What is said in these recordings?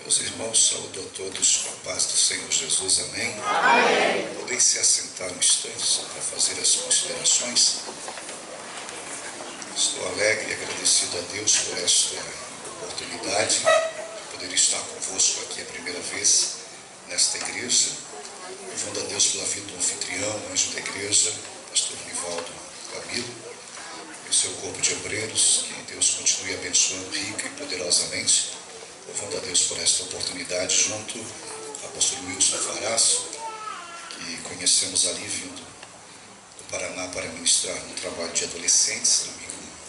Meus irmãos, saúdo a todos com a paz do Senhor Jesus, amém? Amém. Podem se assentar um instante só para fazer as considerações. Estou alegre e agradecido a Deus por esta oportunidade de poder estar convosco aqui a primeira vez nesta igreja. Louvando a Deus pela vida do anfitrião, anjo da igreja, pastor Nivaldo Camilo, e o seu corpo de obreiros, que Deus continue abençoando rica e poderosamente. Louvando a Deus por esta oportunidade, junto ao apóstolo Wilson Faraço, que conhecemos ali vindo do Paraná para ministrar no trabalho de adolescentes, domingo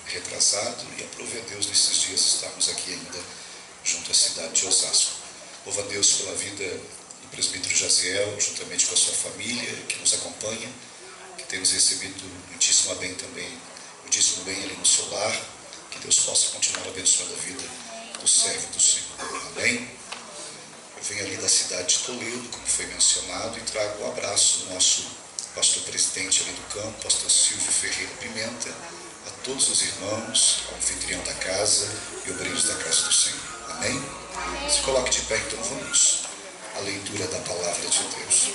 retrasado, e aprove a Deus nesses dias estarmos aqui ainda junto à cidade de Osasco. Louvo a Deus pela vida do presbítero Jaziel, juntamente com a sua família, que nos acompanha, que temos recebido muitíssimo bem também, muitíssimo bem ali no seu lar. Que Deus possa continuar abençoando a vida do servo do Senhor. Amém? Eu venho ali da cidade de Toledo, como foi mencionado, e trago um abraço do nosso pastor presidente ali do campo, pastor Silvio Ferreira Pimenta, a todos os irmãos, ao anfitrião da casa e obreiros da casa do Senhor. Amém? Se coloque de pé, então vamos à leitura da palavra de Deus.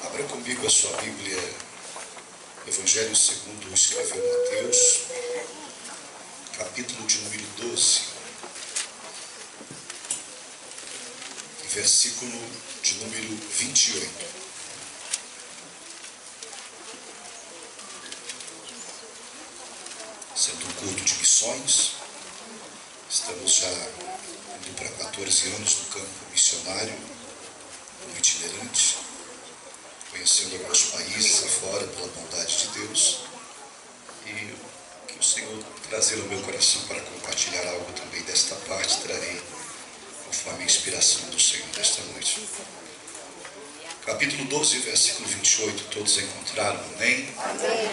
Abra comigo a sua Bíblia, Evangelho segundo escreveu Mateus, capítulo de número 12, versículo de número 28. Sendo um culto de missões, estamos já indo para 14 anos no campo missionário, como itinerante, conhecendo alguns países afora pela bondade de Deus, e que o Senhor trazer ao meu coração para compartilhar algo também desta parte, trarei conforme a inspiração do Senhor nesta noite. Capítulo 12, versículo 28, todos encontraram, amém? Amém.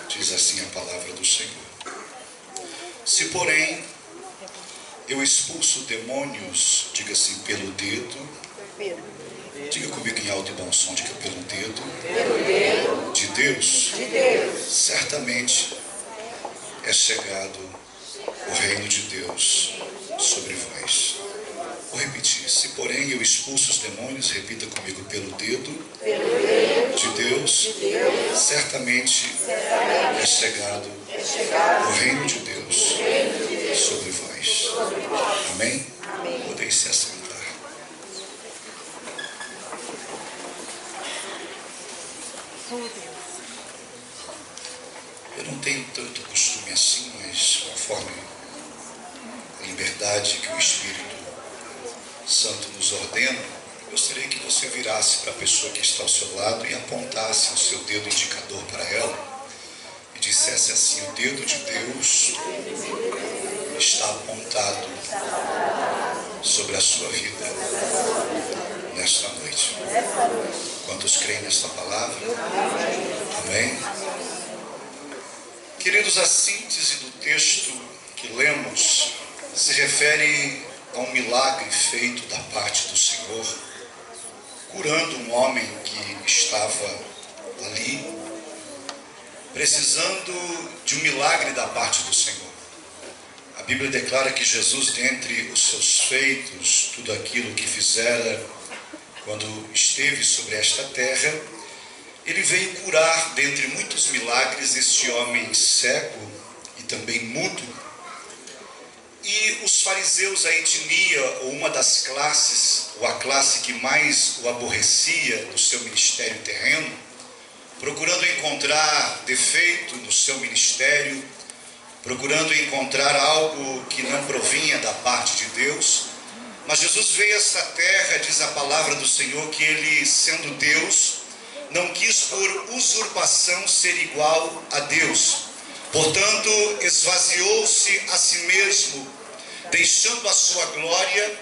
Diz assim a palavra do Senhor. Se, porém, eu expulso demônios, diga assim, pelo dedo, diga comigo em alto e bom som, diga pelo dedo de Deus, certamente é chegado o reino de Deus sobre vós. Vou repetir. Se, porém, eu expulso os demônios, repita comigo, pelo dedo de Deus, certamente é chegado o reino de Deus sobre vós. Amém? Podem se assentar. Eu não tenho tanto costume assim, mas conforme a liberdade que o Espírito Santo nos ordena, gostaria que você virasse para a pessoa que está ao seu lado e apontasse o seu dedo indicador para ela e dissesse assim: o dedo de Deus está apontado sobre a sua vida nesta noite. Quantos creem nesta palavra? Amém? Queridos, a síntese do texto que lemos se refere a um milagre feito da parte do Senhor, curando um homem que estava ali, precisando de um milagre da parte do Senhor. A Bíblia declara que Jesus, dentre os seus feitos, tudo aquilo que fizera quando esteve sobre esta terra, ele veio curar, dentre muitos milagres, este homem cego e também mudo. E os fariseus, a etnia, ou uma das classes, ou a classe que mais o aborrecia no seu ministério terreno, procurando encontrar defeito no seu ministério, procurando encontrar algo que não provinha da parte de Deus. Mas Jesus veio a esta terra, diz a palavra do Senhor, que ele, sendo Deus, não quis por usurpação ser igual a Deus. Portanto, esvaziou-se a si mesmo, deixando a sua glória,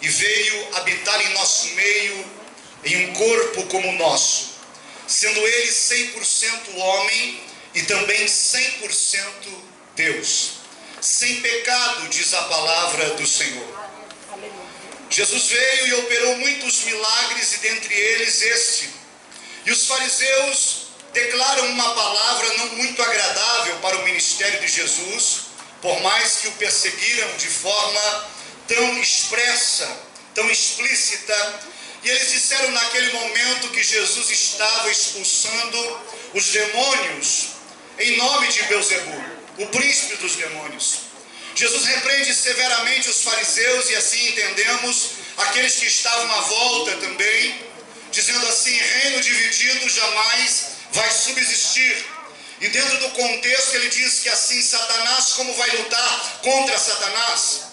e veio habitar em nosso meio, em um corpo como o nosso, sendo ele 100% homem e também 100% Deus, sem pecado, diz a palavra do Senhor. Jesus veio e operou muitos milagres, e dentre eles este. E os fariseus declaram uma palavra não muito agradável para o ministério de Jesus, por mais que o perseguiram de forma tão expressa, tão explícita, e eles disseram naquele momento que Jesus estava expulsando os demônios em nome de Beelzebul, o príncipe dos demônios. Jesus repreende severamente os fariseus, e assim entendemos aqueles que estavam à volta também, dizendo assim: reino dividido jamais vai subsistir. E dentro do contexto ele diz que assim Satanás, como vai lutar contra Satanás?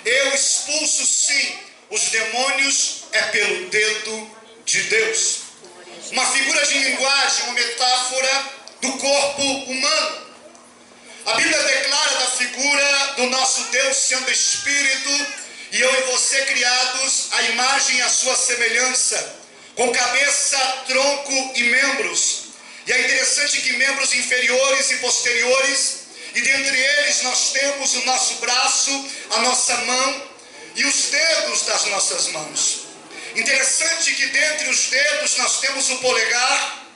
Eu expulso sim os demônios é pelo dedo de Deus. Uma figura de linguagem, uma metáfora do corpo humano. A Bíblia declara da figura do nosso Deus sendo Espírito, e eu e você criados à imagem e à sua semelhança, com cabeça, tronco e membros. E é interessante que membros inferiores e posteriores, e dentre eles nós temos o nosso braço, a nossa mão e os dedos das nossas mãos. Interessante que dentre os dedos nós temos o polegar,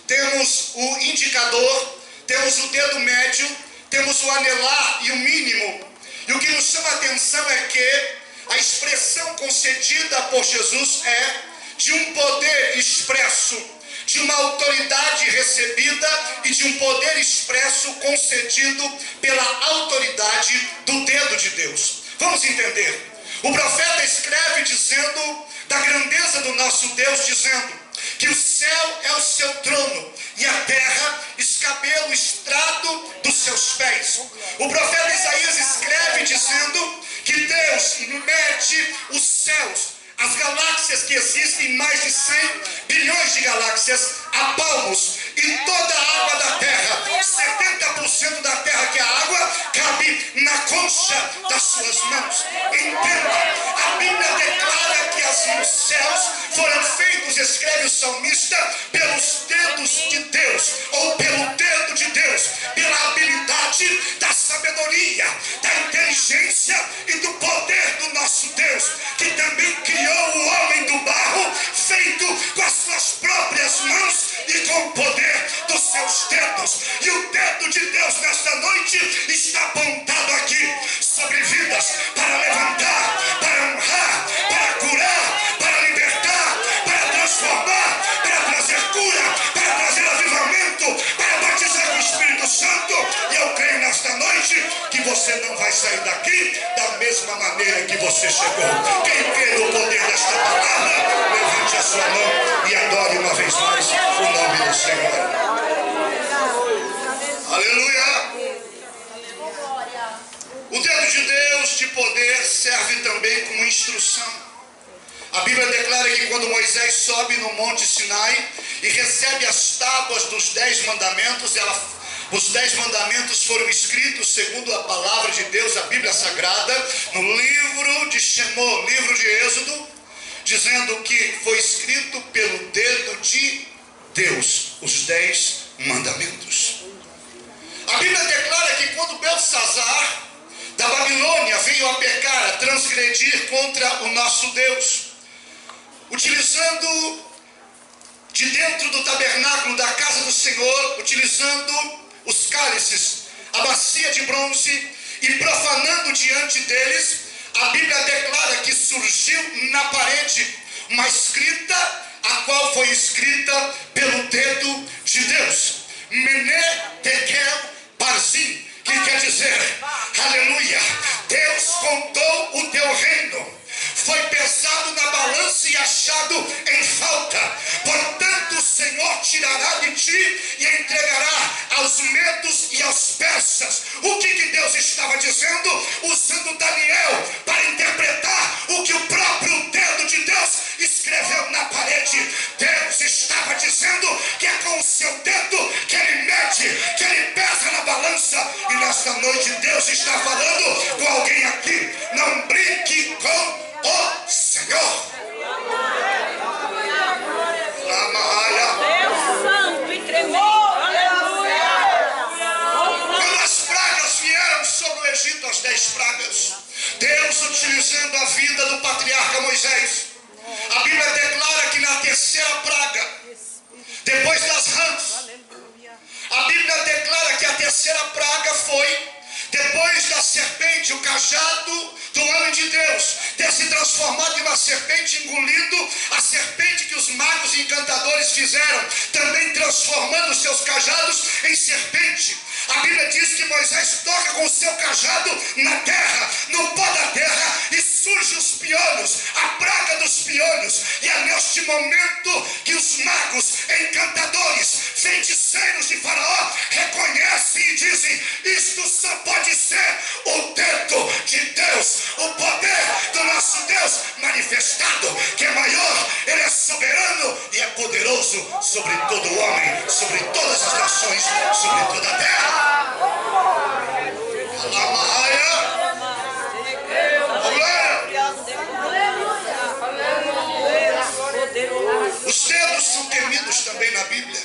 temos o indicador, temos o dedo médio, temos o anelar e o mínimo. E o que nos chama a atenção é que a expressão concedida por Jesus é de um poder expresso, de uma autoridade recebida e de um poder expresso concedido pela autoridade do dedo de Deus. Vamos entender. O profeta escreve dizendo da grandeza do nosso Deus, dizendo que o céu é o seu trono e a terra escabelo, estrado dos seus pés. O profeta Isaías escreve dizendo que Deus mede os céus, as galáxias que existem, mais de 100 bilhões de galáxias, a palmos, e toda a água da terra, 70% da terra que é a água, cabe na concha das suas mãos. Entenda, a Bíblia declara que os céus foram feitos, escreve o salmista, pelos dedos de Deus, ou pelo dedo de Deus, pela habilidade da sabedoria, da inteligência e do poder do nosso Deus, que também criou o homem do barro, feito com as suas próprias mãos e com o poder dos seus dedos. E o dedo de Deus nesta noite está apontado aqui sobre vidas, para levantar, para honrar, para curar, para libertar, para transformar, para trazer cura, para trazer avivamento, para batizar com o Espírito Santo. E eu creio nesta noite que você não vai sair daqui da mesma maneira que você chegou. Quem crê no poder desta palavra, levante a sua mão e adore uma vez mais o nome do Senhor. Aleluia! O dedo de Deus de poder serve também como instrução. A Bíblia declara que quando Moisés sobe no Monte Sinai e recebe as tábuas dos 10 mandamentos, os 10 mandamentos foram escritos segundo a palavra de Deus, a Bíblia Sagrada, no livro de Shemot, livro de Êxodo, dizendo que foi escrito pelo dedo de Deus, os 10 mandamentos. A Bíblia declara que quando Belsazar da Babilônia veio a pecar, a transgredir contra o nosso Deus, utilizando de dentro do tabernáculo da casa do Senhor, utilizando os cálices, a bacia de bronze, e profanando diante deles, a Bíblia declara que surgiu na parede uma escrita, a qual foi escrita pelo dedo de Deus, Mene Tekel Parzim, que quer dizer, aleluia, Deus contou o teu reino, foi pesado na balança e achado em falta, portanto o Senhor tirará de ti e entregará aos medos e aos persas. O que Deus estava dizendo? Usando Daniel para interpretar o que o próprio dedo de Deus escreveu na parede. Deus estava dizendo que é com o seu dedo que ele mede, que ele pesa na balança. E nesta noite Deus está falando com alguém aqui: não brinque com o Senhor. Deus santo e tremendo. Quando as pragas vieram sobre o Egito, as 10 pragas, Deus utilizando a vida do patriarca Moisés, a Bíblia declara que na terceira praga, depois das rãs, a Bíblia declara que a terceira praga foi depois das cajado do homem de Deus ter se transformado em uma serpente, engolindo a serpente que os magos e encantadores fizeram, também transformando seus cajados em serpente. A Bíblia diz que Moisés toca com o seu cajado na terra, no pó da terra, e surge os piolhos, a praga dos piolhos. E é neste momento que os magos, encantadores, feiticeiros de Faraó reconhecem e dizem: isto só pode ser o dedo de Deus, o poder do nosso Deus manifestado, que é maior, ele é soberano e é poderoso sobre todo homem, sobre todas as nações, sobre toda a terra. Os dedos são temidos também na Bíblia.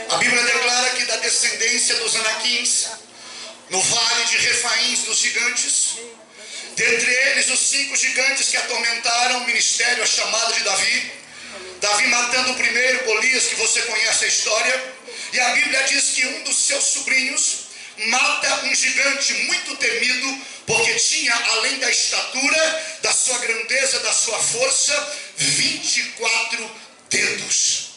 A Bíblia declara que da descendência dos Anaquins, no vale de Refaíns dos gigantes, dentre eles os 5 gigantes que atormentaram o ministério chamado de Davi, Davi matando o primeiro, Golias, que você conhece a história. E a Bíblia diz que um dos seus sobrinhos mata um gigante muito temido, porque tinha, além da estatura, da sua grandeza, da sua força, 24 dedos.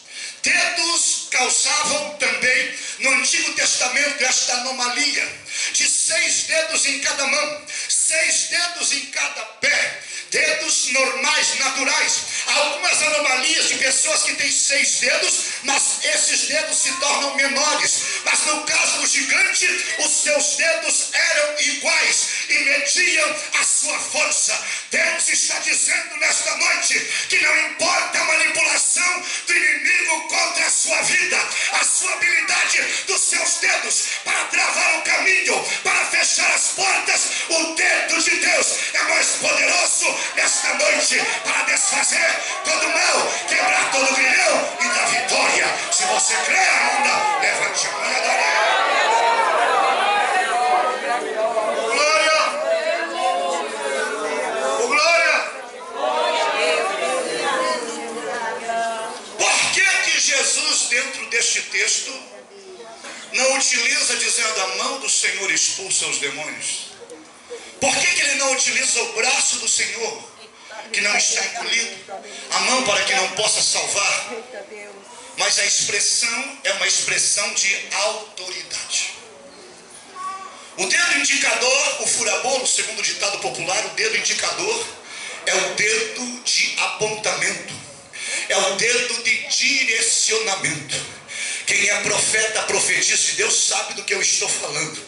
Dedos causavam também no Antigo Testamento esta anomalia de 6 dedos em cada mão, 6 dedos em cada pé, dedos normais, naturais. Há algumas anomalias de pessoas que têm 6 dedos, mas esses dedos se tornam menores. Mas no caso do gigante, os seus dedos eram iguais e mediam a sua força. Deus está dizendo nesta noite que não importa a manipulação do inimigo contra a sua vida, a sua habilidade dos seus dedos para travar o caminho, para fechar as portas, o dedo de Deus é mais poderoso nesta noite para desfazer todo mal, quebrar todo grilhão e dar vitória. Se você crê ainda, levante a mão e adore. Jesus, dentro deste texto, não utiliza dizendo a mão do Senhor expulsa os demônios? Por que ele não utiliza o braço do Senhor, que não está encolhido, a mão para que não possa salvar? Mas a expressão é uma expressão de autoridade. O dedo indicador, o furabolo, segundo o ditado popular, o dedo indicador é o dedo de apontamento. É o dedo de direcionamento. Quem é profeta, profetiza de Deus, sabe do que eu estou falando.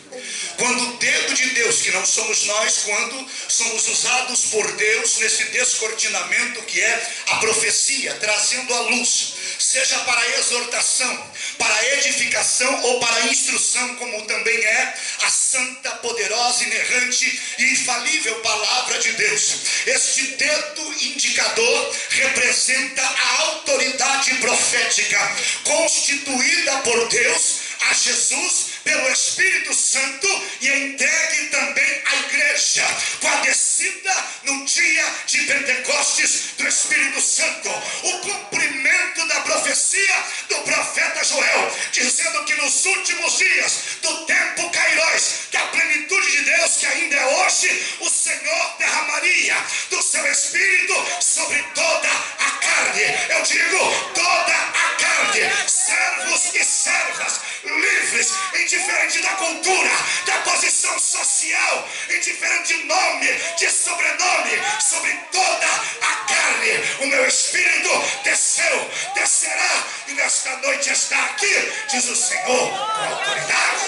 Quando o dedo de Deus, que não somos nós, quando somos usados por Deus nesse descortinamento que é a profecia, trazendo a luz, seja para a exortação, para a edificação ou para a instrução, como também é a santa, poderosa, inerrante e infalível palavra de Deus. Este dedo indicador representa a autoridade profética constituída por Deus a Jesus pelo Espírito Santo e entregue também à igreja com a descida no dia de Pentecostes do Espírito Santo. O cumprimento da profecia do profeta Joel, dizendo que nos últimos dias do tempo Kairos, que a plenitude de Deus, que ainda é hoje, o Senhor derramaria do seu Espírito sobre toda a carne. Eu digo toda a carne, servos e servas, livres, indiferente da cultura, da posição social, indiferente de nome, de sobrenome, sobre toda a carne. O meu Espírito desceu, descerá, e nesta noite está aqui, diz o Senhor, com autoridade.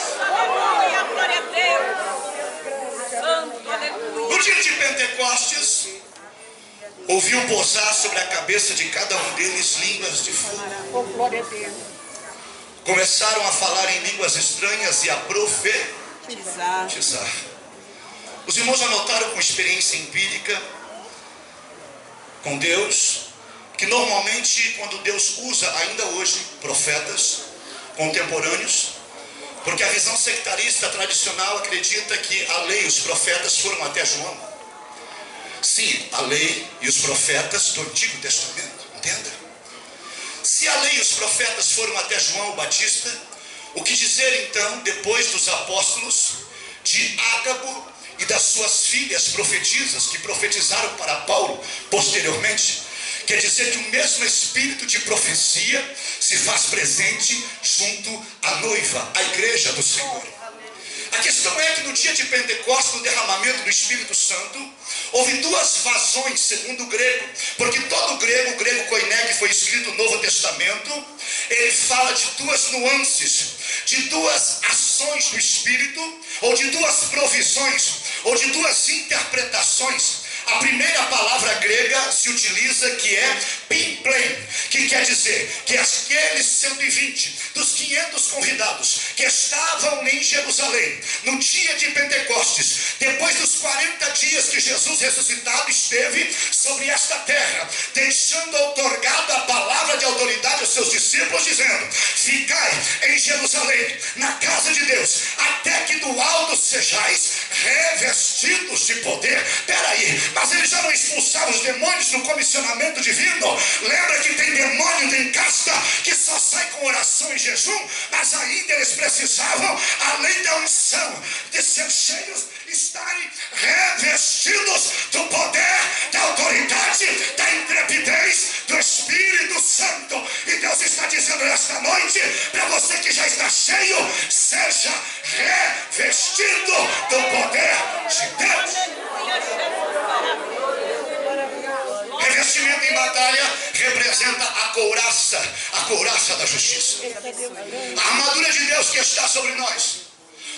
Glória a Deus. Santo, aleluia. No dia de Pentecostes, ouviu pousar sobre a cabeça de cada um deles línguas de fogo. Glória a Deus. Começaram a falar em línguas estranhas e a profetizar. Os irmãos já notaram, com experiência empírica com Deus, que normalmente quando Deus usa ainda hoje profetas contemporâneos, porque a visão sectarista tradicional acredita que a lei e os profetas foram até João. Sim, a lei e os profetas do Antigo Testamento, entenda? Se a lei e os profetas foram até João o Batista, o que dizer então, depois dos apóstolos, de Ágabo e das suas filhas profetisas, que profetizaram para Paulo posteriormente, quer dizer que o mesmo espírito de profecia se faz presente junto à noiva, à igreja do Senhor. A questão é que no dia de Pentecostes, no derramamento do Espírito Santo, houve duas vazões, segundo o grego, porque todo o grego koiné, que foi escrito no Novo Testamento, ele fala de duas nuances, de duas ações do Espírito, ou de duas provisões, ou de duas interpretações. A primeira palavra grega se utiliza, que é pimplein, que quer dizer que aqueles 120 dos 500 convidados que estavam em Jerusalém no dia de Pentecostes, depois dos 40 dias que Jesus ressuscitado esteve sobre esta terra, deixando outorgada a palavra de autoridade aos seus discípulos, dizendo: ficai em Jerusalém, na casa de Deus, até que do alto sejais revestidos de poder. Peraí, mas eles já não expulsaram os demônios no comissionamento divino? Lembra que tem demônio em casta que só sai com oração e jejum? Mas ainda eles precisavam, além da unção de ser cheios, estarem revestidos do poder, da autoridade, da intrepidez do Espírito Santo. E Deus está dizendo nesta noite, para você que já está cheio, seja revestido do poder de Deus. Revestimento em batalha representa a couraça da justiça. A armadura de Deus que está sobre nós.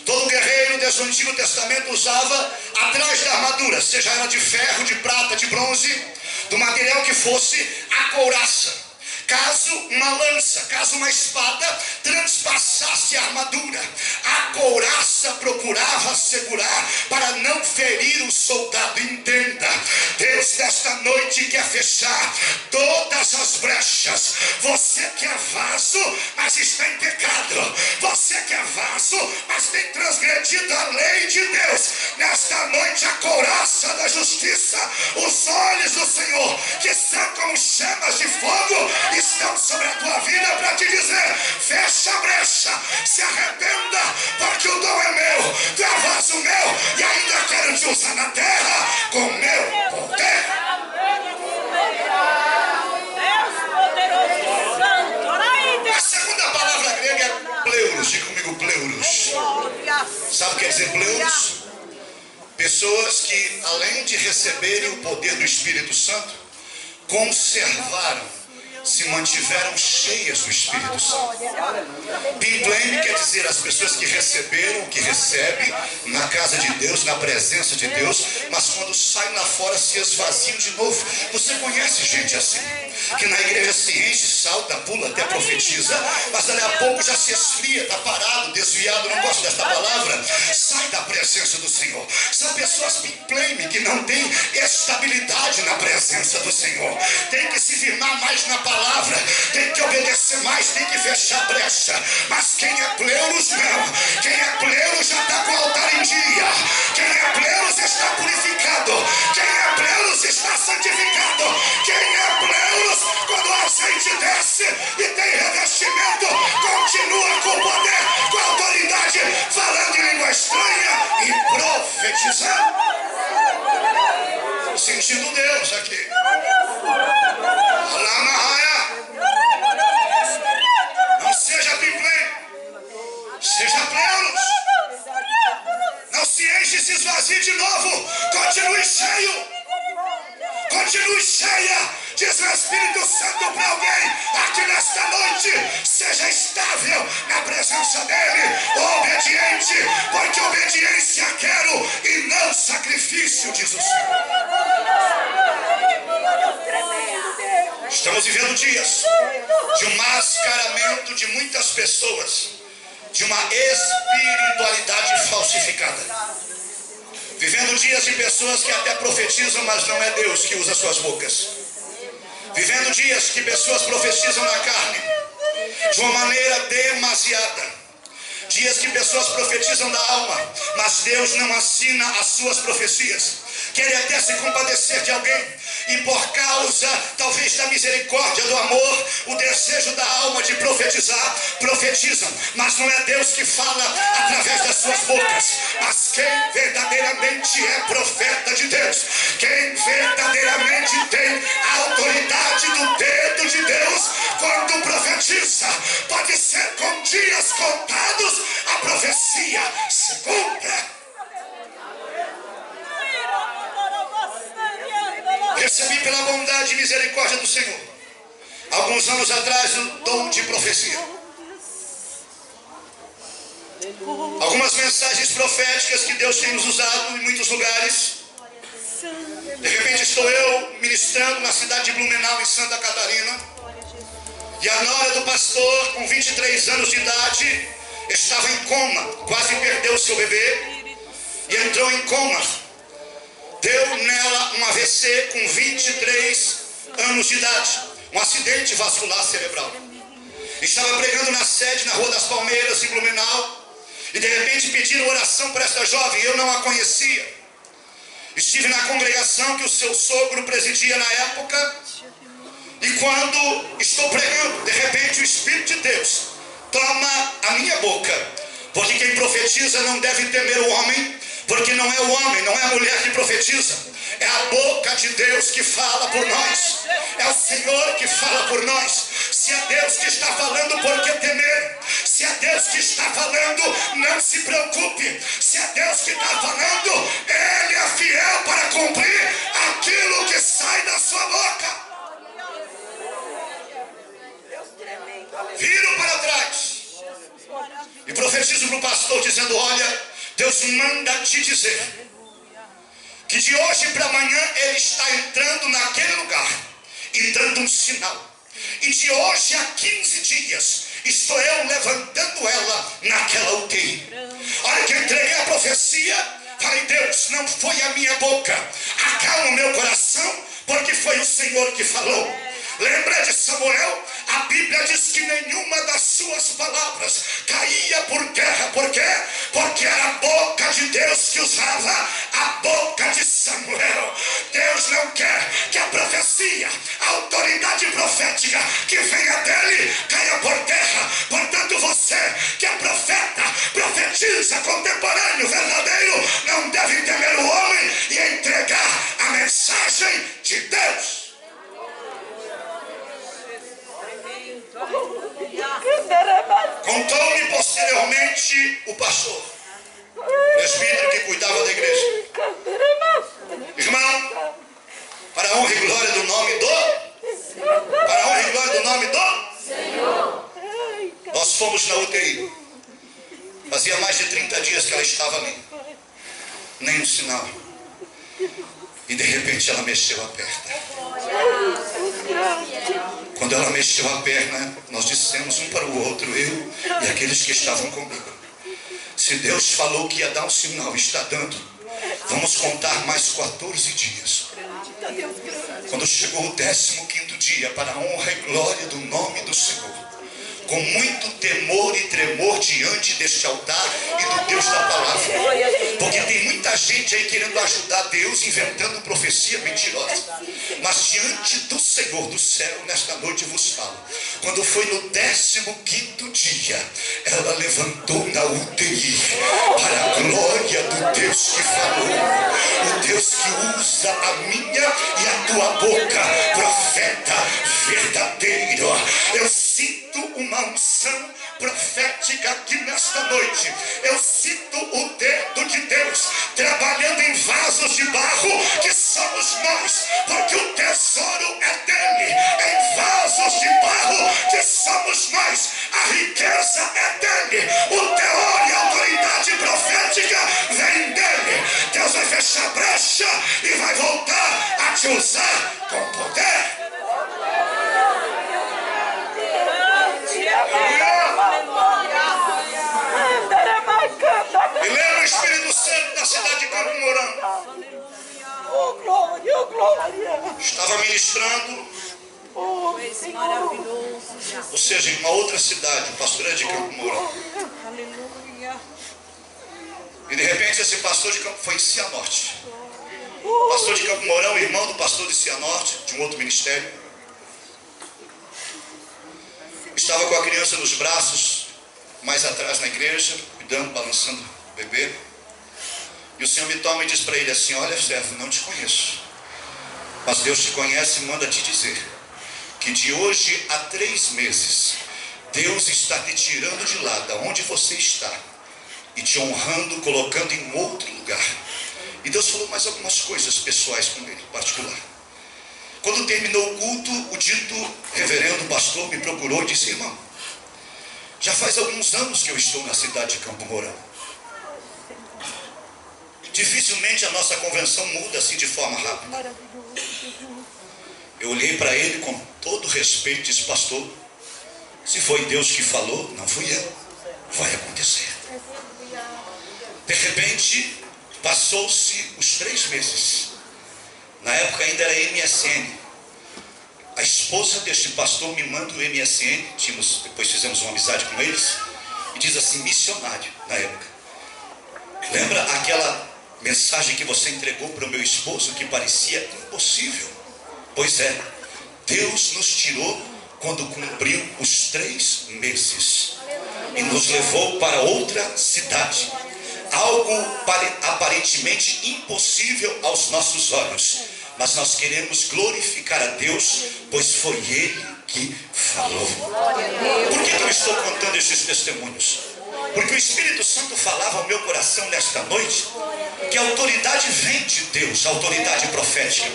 Todo guerreiro desde o Antigo Testamento usava atrás da armadura, seja ela de ferro, de prata, de bronze, do material que fosse, a couraça. Caso uma lança, caso uma espada transpassasse a armadura, a couraça procurava segurar para não ferir o soldado. Entenda, Deus nesta noite quer fechar todas as brechas. Você que é vaso, mas está em pecado. Você que é vaso, mas tem transgredido a lei de Deus. Nesta noite a couraça da justiça, os olhos do Senhor, que são como chamas de fogo, estão sobre a tua vida para te dizer: fecha a brecha, se arrependa, porque o dom é meu, tu é vaso meu, e ainda quero te usar na terra com meu poder. A segunda palavra grega é pleuros. Diga comigo, pleuros. Sabe o que quer dizer pleuros? Pessoas que, além de receberem o poder do Espírito Santo, conservaram, se mantiveram cheias do Espírito Santo. Pimplein quer dizer as pessoas que receberam, que recebem na casa de Deus, na presença de Deus, mas quando saem lá fora se esvaziam de novo. Você conhece gente assim, que na igreja se enche, salta, pula, até profetiza, mas dali a pouco já se esfria, está parado, desviado. Não gosto desta palavra. Sai da presença do Senhor. São pessoas pimplein que não têm estabilidade na presença do Senhor. Tem que se firmar mais na palavra, tem que obedecer mais, tem que fechar brecha. Mas quem é pleuros, não. Quem é pleuros já está com o altar em dia. Quem é pleuros está purificado. Quem é pleuros está santificado. Quem é pleuros, quando o azeite desce e tem revestimento, continua com poder, com autoridade, falando em língua estranha e profetizando. Sentindo Deus aqui. Não seja pimplein, seja pleuros. Não se enche e se esvazie de novo. Continue cheio, continue cheia. Diz o Espírito Santo para alguém aqui nesta noite: seja estável na presença dele, obediente, porque obediência quero e não sacrifício, diz o Senhor. Estamos vivendo dias de um mascaramento de muitas pessoas, de uma espiritualidade falsificada. Vivendo dias de pessoas que até profetizam, mas não é Deus que usa suas bocas. Vivendo dias que pessoas profetizam na carne, de uma maneira demasiada. Dias que pessoas profetizam da alma, mas Deus não assina as suas profecias. Querem até se compadecer de alguém, e por causa, talvez, da misericórdia, do amor, o desejo da alma de profetizar, profetizam. Mas não é Deus que fala através das suas bocas, mas quem verdadeiramente é profeta de Deus, quem verdadeiramente tem a autoridade do dedo de Deus, quando profetiza, pode ser com dias contados, a profecia se cumpre. Recebi pela bondade e misericórdia do Senhor, alguns anos atrás, o dom de profecia. Algumas mensagens proféticas que Deus tem nos usado em muitos lugares. De repente estou eu ministrando na cidade de Blumenau, em Santa Catarina, e a nora do pastor, com 23 anos de idade, estava em coma, quase perdeu seu bebê e entrou em coma. Deu nela um AVC com 23 anos de idade, um acidente vascular cerebral. Estava pregando na sede, na Rua das Palmeiras, em Blumenau, e de repente pediram oração para esta jovem. Eu não a conhecia. Estive na congregação que o seu sogro presidia na época, e quando estou pregando, de repente o Espírito de Deus toma a minha boca, porque quem profetiza não deve temer o homem, porque não é o homem, não é a mulher que profetiza, é a boca de Deus que fala por nós, é o Senhor que fala por nós. Se é Deus que está falando, por que temer? Se é Deus que está falando, não se preocupe. Se é Deus que está falando, Ele é fiel para cumprir aquilo que sai da sua boca. Viro para trás e profetizo para o pastor, dizendo: olha, Deus manda te dizer que de hoje para amanhã Ele está entrando naquele lugar e dando um sinal. E de hoje a 15 dias estou eu levantando ela naquela UTI. Olha que entreguei a profecia, falei: Deus, não foi a minha boca, acalma o meu coração, porque foi o Senhor que falou. Lembra de Samuel? A Bíblia diz que nenhuma das suas palavras caía por terra. Por quê? Porque era a boca de Deus que usava a boca de Samuel. Deus não quer que a profecia, a autoridade profética que venha dele, caia por terra. Portanto, você que é profeta, profetiza, contemporâneo, verdadeiro, não deve temer o homem e entregar a mensagem de Deus. Contou-me posteriormente o pastor, presbítero que cuidava da igreja: irmão, para a honra e glória do nome do Senhor, nós fomos na UTI. Fazia mais de 30 dias que ela estava ali, nem um sinal. E de repente ela mexeu a perna. Quando ela mexeu a perna, nós dissemos um para o outro, eu e aqueles que estavam comigo: se Deus falou que ia dar um sinal, está dando. Vamos contar mais 14 dias. Quando chegou o 15º dia, para a honra e glória do nome do Senhor, com muito temor e tremor diante deste altar e do Deus da palavra, porque tem muita gente aí querendo ajudar Deus, inventando profecia mentirosa. Mas diante do Senhor do céu, nesta noite vos falo, quando foi no 15º dia, ela levantou na UTI, para a glória do Deus que falou, o Deus que usa a minha e a tua boca, profeta verdadeiro. Eu sinto uma unção profética aqui nesta noite. Eu sinto o dedo de Deus trabalhando em vasos de barro, que somos nós, porque o tesouro é dele. Em vasos de barro, que somos nós, a riqueza é dele. O teor e a autoridade profética vem dele. Deus vai fechar a brecha e vai voltar a te usar com poder. Me lembra o Espírito Santo na cidade de Campo Mourão. Oh, glória, oh, glória. Estava ministrando, ou seja, em uma outra cidade, o pastor é de Campo Mourão. Aleluia. E de repente esse pastor de Campo foi em Cianorte. pastor de Campo Mourão, irmão do pastor de Cianorte, de um outro ministério. Estava com a criança nos braços, mais atrás na igreja, cuidando, balançando o bebê. E o Senhor me toma e diz para ele assim: olha, servo, não te conheço, mas Deus te conhece e manda te dizer que de hoje a 3 meses Deus está te tirando de lá, da onde você está, e te honrando, colocando em outro lugar. E Deus falou mais algumas coisas pessoais com ele, particular. Quando terminou o culto, o dito reverendo pastor me procurou e disse: irmão, já faz alguns anos que eu estou na cidade de Campo Mourão. Dificilmente a nossa convenção muda assim de forma rápida. Eu olhei para ele com todo respeito e disse: pastor, se foi Deus que falou, não fui eu, vai acontecer. De repente, passou-se os 3 meses. Na época ainda era MSN. A esposa deste pastor me manda o MSN, depois fizemos uma amizade com eles, e diz assim: missionário, na época. Lembra aquela mensagem que você entregou para o meu esposo que parecia impossível? Pois é, Deus nos tirou quando cumpriu os 3 meses e nos levou para outra cidade. Algo aparentemente impossível aos nossos olhos, mas nós queremos glorificar a Deus, pois foi Ele que falou. Por que eu estou contando esses testemunhos? Porque o Espírito Santo falava ao meu coração nesta noite que a autoridade vem de Deus, a autoridade profética,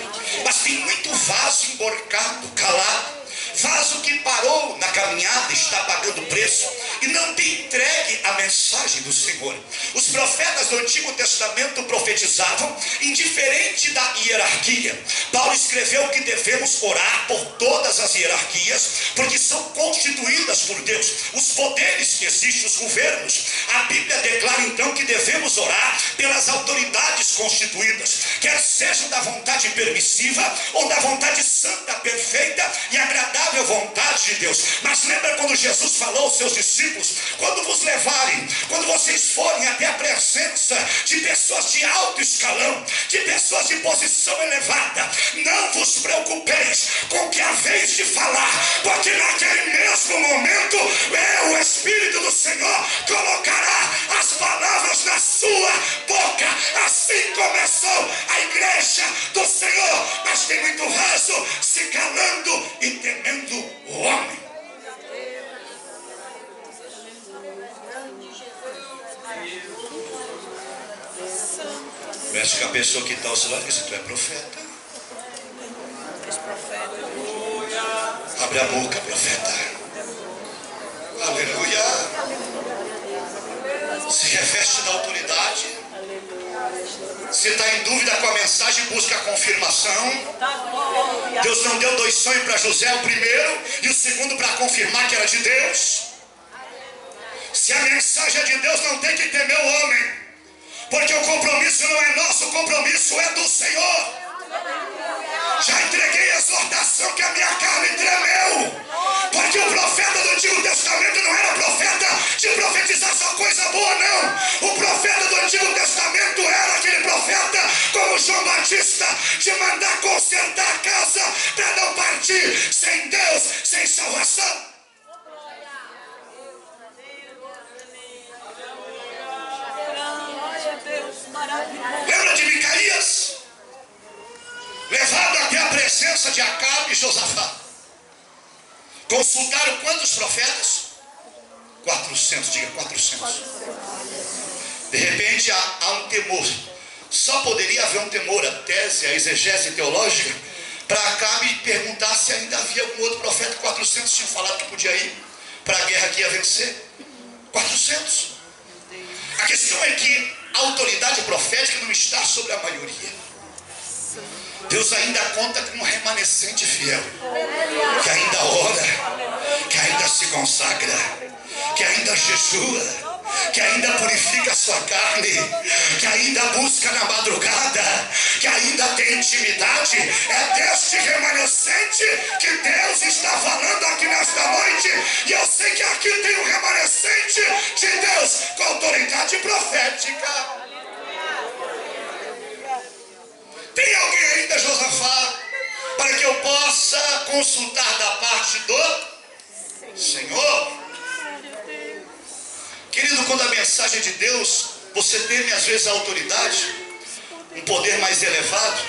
mas tem muito vaso emborcado, calado, vaso que parou na caminhada, está pagando preço e não tem entregue a mensagem do Senhor. Os profetas do Antigo Testamento profetizavam indiferente da hierarquia. Paulo escreveu que devemos orar por todas as hierarquias, porque são constituídas por Deus. Os poderes que existem, os governos, a Bíblia declara então que devemos orar pelas autoridades constituídas, quer sejam da vontade permissiva ou da vontade santa, perfeita e agradável vontade de Deus. Mas lembra quando Jesus falou aos seus discípulos: quando vos levarem, quando vocês forem até a presença de pessoas de alto escalão, de pessoas de posição elevada, não vos preocupeis com o que haveis de falar, porque naquele mesmo momento o Espírito do Senhor colocará as palavras na sua boca. Assim começou a igreja do Senhor, mas tem muito raso se calando e temendo o homem. Mexe com a pessoa que está ao seu lado e diz: tu é profeta. Abre a boca, profeta. Aleluia. Se reveste da autoridade. Se está em dúvida com a mensagem, busca a confirmação. Deus não deu 2 sonhos para José, o primeiro e o segundo para confirmar que era de Deus. Se a mensagem é de Deus, não tem que temer o homem, porque o compromisso não é nosso, o compromisso é do Senhor. Já entreguei a exortação que a minha carne tremeu, porque o profeta do Antigo Testamento não era profeta de profetizar só coisa boa, não. O profeta do Antigo Testamento era aquele profeta como João Batista, de mandar consertar a casa para não partir sem Deus, sem salvação. Lembra de Micaías? Levado até a presença de Acabe e Josafá. Consultaram quantos profetas? 400, diga 400. De repente há um temor. Só poderia haver um temor, a tese, a exegese teológica, para Acabe perguntar se ainda havia algum outro profeta. 400 tinham falado que podia ir para a guerra que ia vencer. 400. A questão é que a autoridade profética não está sobre a maioria. Deus ainda conta com um remanescente fiel, que ainda ora, que ainda se consagra, que ainda jejua, que ainda purifica a sua carne, que ainda busca na madrugada, que ainda tem intimidade. É deste remanescente que Deus está falando aqui nesta noite. E eu sei que aqui tem um remanescente de Deus com autoridade profética. Tem possa consultar da parte do Senhor. Querido, quando a mensagem de Deus, você teme às vezes a autoridade, um poder mais elevado,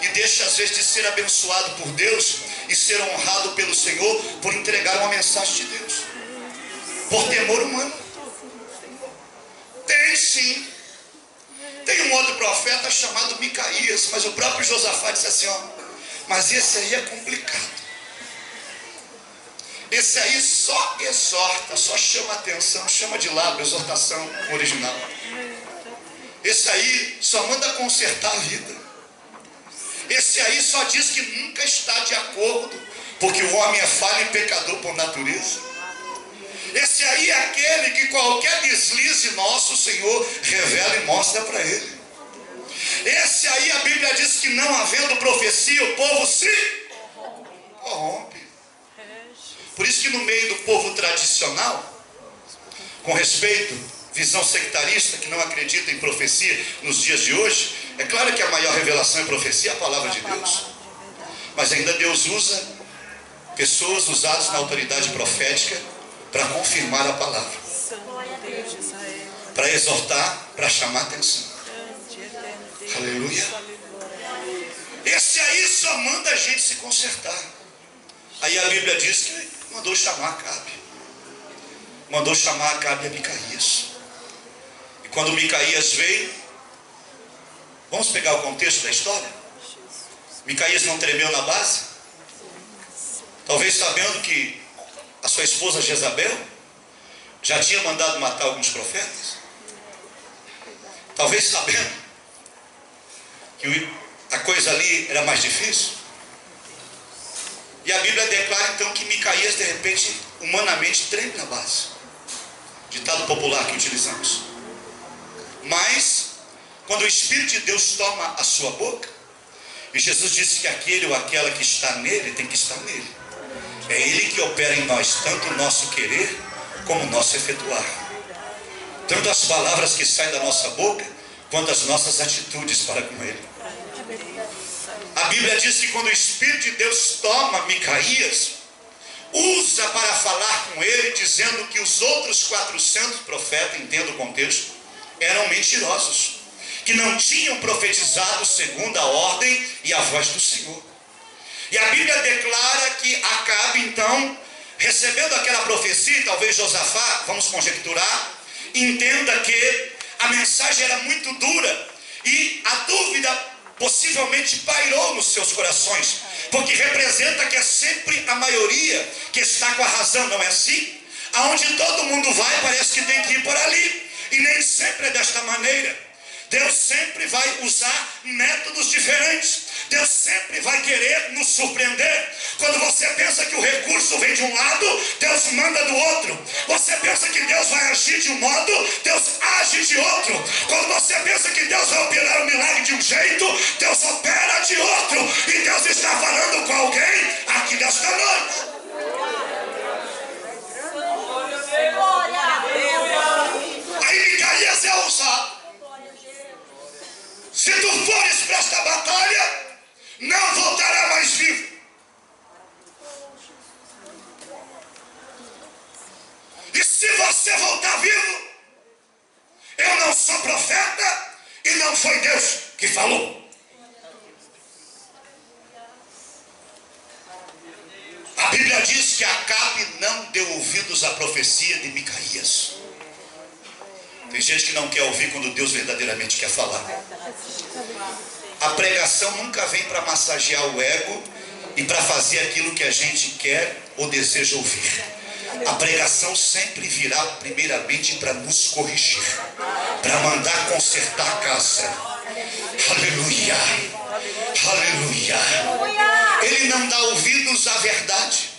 e deixa às vezes de ser abençoado por Deus e ser honrado pelo Senhor por entregar uma mensagem de Deus, por temor humano. Tem sim. Tem um outro profeta chamado Micaías, mas o próprio Josafá disse assim, ó, mas esse aí é complicado. Esse aí só exorta, só chama atenção, chama de lado, exortação original. Esse aí só manda consertar a vida. Esse aí só diz que nunca está de acordo, porque o homem é falho e pecador por natureza. Esse aí é aquele que qualquer deslize nosso, o Senhor revela e mostra para ele. Esse aí a Bíblia diz que não havendo profecia, o povo se corrompe. Por isso que no meio do povo tradicional, com respeito, visão sectarista, que não acredita em profecia nos dias de hoje, é claro que a maior revelação e profecia é a palavra de Deus. Mas ainda Deus usa pessoas usadas na autoridade profética para confirmar a palavra, para exortar, para chamar atenção. Aleluia. Esse aí só manda a gente se consertar. Aí a Bíblia diz que mandou chamar Acabe. Mandou chamar Acabe a Micaías. E quando Micaías veio, vamos pegar o contexto da história. Micaías não tremeu na base? Talvez sabendo que a sua esposa Jezabel já tinha mandado matar alguns profetas. Talvez sabendo que a coisa ali era mais difícil. E a Bíblia declara então que Micaías de repente, humanamente, treme na base. Ditado popular que utilizamos. Mas, quando o Espírito de Deus toma a sua boca, e Jesus disse que aquele ou aquela que está nele tem que estar nele. É Ele que opera em nós, tanto o nosso querer, como o nosso efetuar. Tanto as palavras que saem da nossa boca, quanto as nossas atitudes para com Ele. A Bíblia diz que quando o Espírito de Deus toma Micaías, usa para falar com ele, dizendo que os outros 400 profetas, entenda o contexto, eram mentirosos, que não tinham profetizado segundo a ordem e a voz do Senhor. E a Bíblia declara que Acabe, então, recebendo aquela profecia, talvez Josafá, vamos conjecturar, entenda que a mensagem era muito dura, e a dúvida possivelmente pairou nos seus corações, porque representa que é sempre a maioria que está com a razão, não é assim? Aonde todo mundo vai, parece que tem que ir por ali, e nem sempre é desta maneira. Deus sempre vai usar métodos diferentes. Deus sempre vai querer nos surpreender. Quando você pensa que o recurso vem de um lado, Deus manda do outro. Você pensa que Deus vai agir de um modo, Deus age de outro. Quando você pensa que Deus vai operar um milagre de um jeito, Deus opera de outro. E Deus está falando com alguém aqui nesta noite. Aí Micaías é ousado. Se tu fores para esta batalha, não voltará mais vivo. E se você voltar vivo, eu não sou profeta e não foi Deus que falou. A Bíblia diz que Acabe não deu ouvidos à profecia de Micaías. Tem gente que não quer ouvir quando Deus verdadeiramente quer falar. A pregação nunca vem para massagear o ego e para fazer aquilo que a gente quer ou deseja ouvir. A pregação sempre virá primeiramente para nos corrigir, para mandar consertar a casa. Aleluia, aleluia. Ele não dá ouvidos à verdade.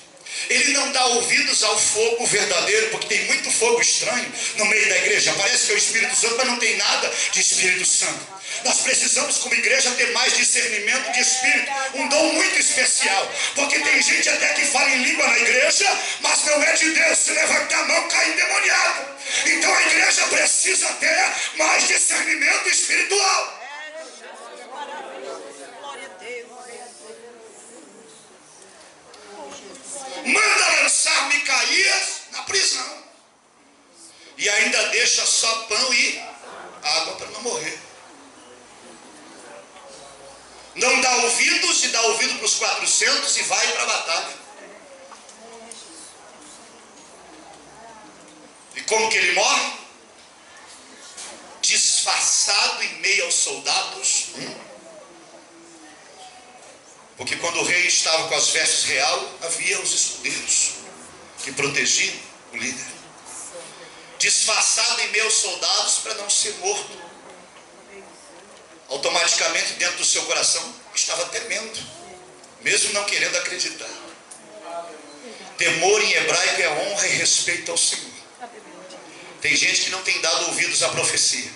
Ele não dá ouvidos ao fogo verdadeiro, porque tem muito fogo estranho no meio da igreja. Parece que é o Espírito Santo, mas não tem nada de Espírito Santo. Nós precisamos, como igreja, ter mais discernimento de Espírito, um dom muito especial, porque tem gente até que fala em língua na igreja, mas não é de Deus. Se levantar a mão, cai endemoniado. Então a igreja precisa ter mais discernimento espiritual. só pão e água para não morrer. Não dá ouvidos e dá ouvido para os 400 e vai para a batalha. E como que ele morre? Disfarçado em meio aos soldados. Porque quando o rei estava com as vestes real, havia os escudeiros que protegiam o líder. Disfarçado em meio aos soldados para não ser morto. Automaticamente dentro do seu coração estava temendo, mesmo não querendo acreditar. Temor em hebraico é honra e respeito ao Senhor. Tem gente que não tem dado ouvidos à profecia,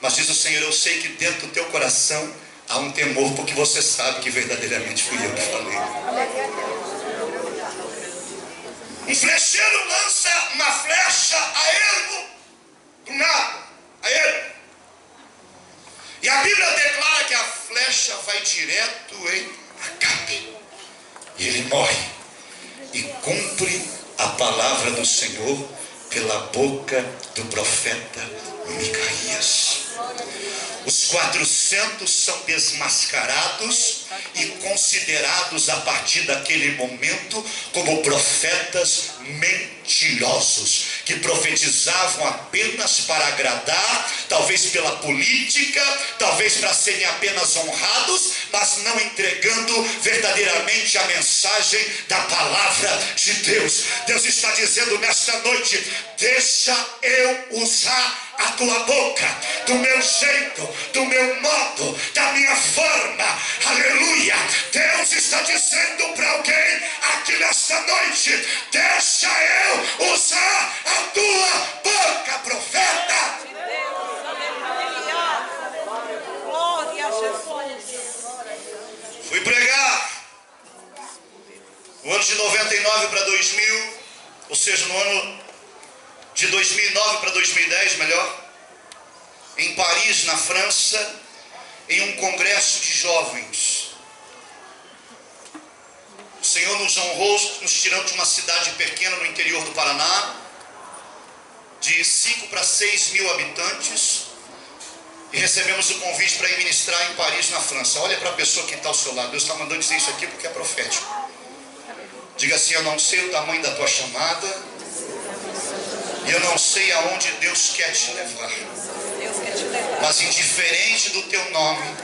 mas diz o Senhor: eu sei que dentro do teu coração há um temor, porque você sabe que verdadeiramente fui eu que falei. Um flecheiro lança uma flecha a ermo, do nada, a ermo. E a Bíblia declara que a flecha vai direto em Acabe. E ele morre. E cumpre a palavra do Senhor pela boca do profeta Micaías. Os 400 são desmascarados e considerados a partir daquele momento como profetas mentirosos, que profetizavam apenas para agradar, talvez pela política, talvez para serem apenas honrados, mas não entregando verdadeiramente a mensagem da palavra de Deus. Deus está dizendo nesta noite: deixa eu usar a tua boca, do meu jeito, do meu modo, da minha forma. Aleluia. Deus está dizendo para alguém aqui nesta noite: deixa eu usar a tua boca, profeta. Glória a Jesus. Fui pregar no ano de 99 para 2000, ou seja, no ano de 2009 para 2010, melhor, em Paris, na França, em um congresso de jovens. O Senhor nos honrou, nos tirando de uma cidade pequena no interior do Paraná, de 5 para 6 mil habitantes, e recebemos o convite para ir ministrar em Paris, na França. Olha para a pessoa que está ao seu lado. Deus está mandando dizer isso aqui porque é profético. Diga assim: eu não sei o tamanho da tua chamada, e eu não sei aonde Deus quer te levar, mas indiferente do teu nome,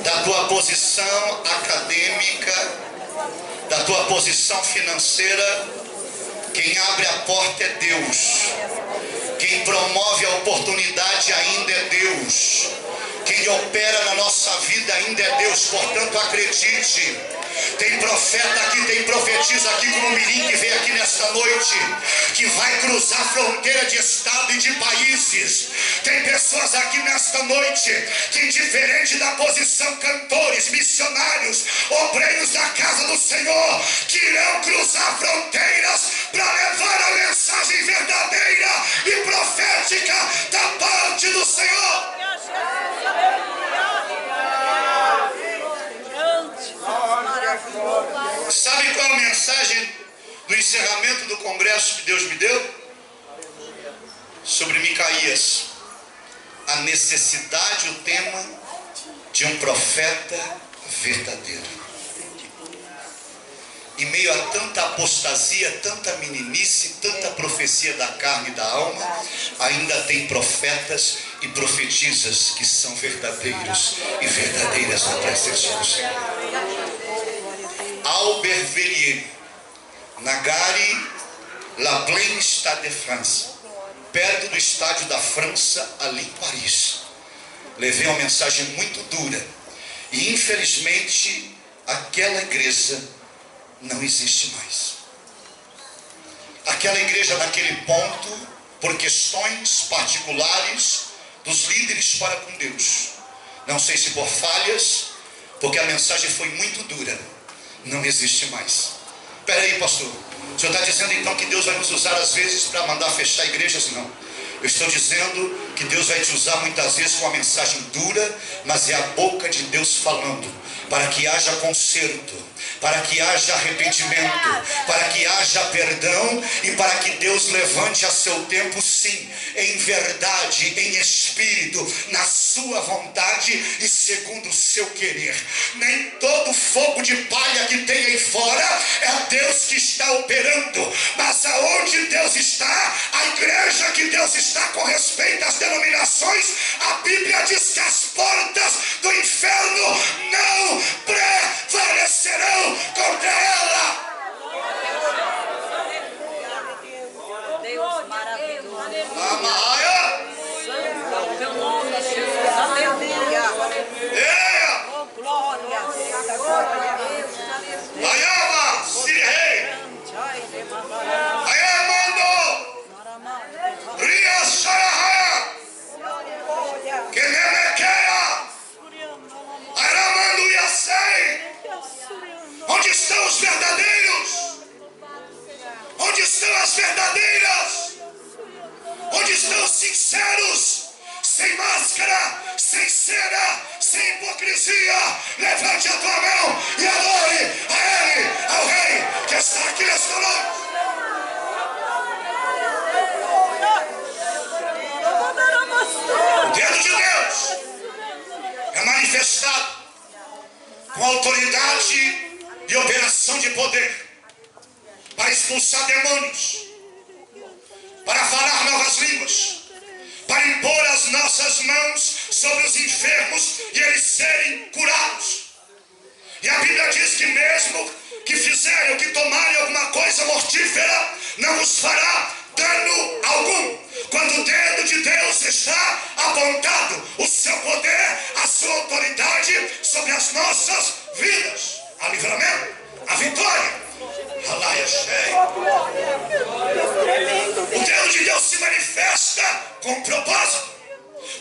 da tua posição acadêmica, da tua posição financeira, quem abre a porta é Deus. Quem promove a oportunidade ainda é Deus. Quem opera na nossa vida ainda é Deus. Portanto, acredite. Tem profeta aqui, tem profetisa aqui como Mirim, que veio aqui nesta noite, que vai cruzar fronteira de estado e de países. Tem pessoas aqui nesta noite que, indiferente da posição, cantores, missionários, obreiros da casa do Senhor, que irão cruzar fronteiras para levar a mensagem verdadeira e profética da parte do Senhor. Sabe qual é a mensagem do encerramento do congresso que Deus me deu? Sobre Micaías. A necessidade, o tema de um profeta verdadeiro. Em meio a tanta apostasia, tanta meninice, tanta profecia da carne e da alma, ainda tem profetas e profetisas que são verdadeiros e verdadeiras na presença do Senhor. Aubervilliers, na Gare La Plaine Stade de France, perto do estádio da França, ali em Paris. Levei uma mensagem muito dura, e infelizmente aquela igreja não existe mais. Aquela igreja naquele ponto, por questões particulares dos líderes para com Deus, não sei se por falhas, porque a mensagem foi muito dura, não existe mais. Espera aí, pastor, o senhor está dizendo então que Deus vai nos usar às vezes para mandar fechar igrejas? Não, eu estou dizendo que Deus vai te usar muitas vezes com a mensagem dura, mas é a boca de Deus falando, para que haja conserto, para que haja arrependimento, para que haja perdão, e para que Deus levante a seu tempo sim, em verdade, em espírito, na sua vontade e segundo o seu querer. Nem todo fogo de palha que tem aí fora é Deus que está operando, mas aonde Deus está, a igreja que Deus está com respeito às denominações, a Bíblia diz que as portas do inferno não prevalecerão contra ela. Deus maravilhoso. Amaia. Teu nome, Jesus. Aleluia. Oh, glória. Ayama, Sirihei. Ayamando. Ria Sarahaya. Kenemekeia. Aramando Yasei. Onde estão os verdadeiros? Onde estão as verdadeiras? Onde estão os sinceros? Sem máscara, sem cera, sem hipocrisia. Levante a tua mão e adore a Ele, ao Rei que está aqui nesta noite. O dedo de Deus é manifestado com autoridade e operação de poder para expulsar demônios, para falar novas línguas, para impor as nossas mãos sobre os enfermos e eles serem curados. E a Bíblia diz que mesmo que fizerem ou que tomarem alguma coisa mortífera, não os fará dano algum. Quando o dedo de Deus está apontado, o seu poder, a sua autoridade sobre as nossas vidas, a livramento, a vitória. O dedo de Deus se manifesta com um propósito,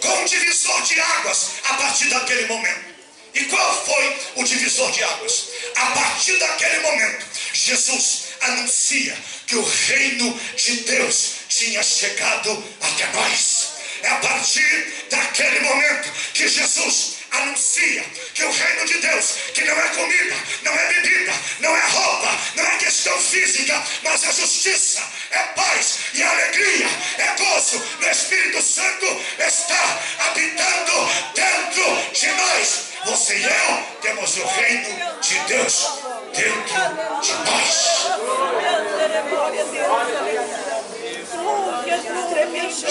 com um divisor de águas a partir daquele momento. E qual foi o divisor de águas? A partir daquele momento, Jesus anuncia que o reino de Deus tinha chegado até nós. É a partir daquele momento que Jesus anuncia que o reino de Deus, que não é comida, não é bebida, não é roupa, não é questão física, mas é justiça, é paz e alegria, é gozo no Espírito Santo, está habitando dentro de nós. Você e eu temos o reino de Deus dentro de nós.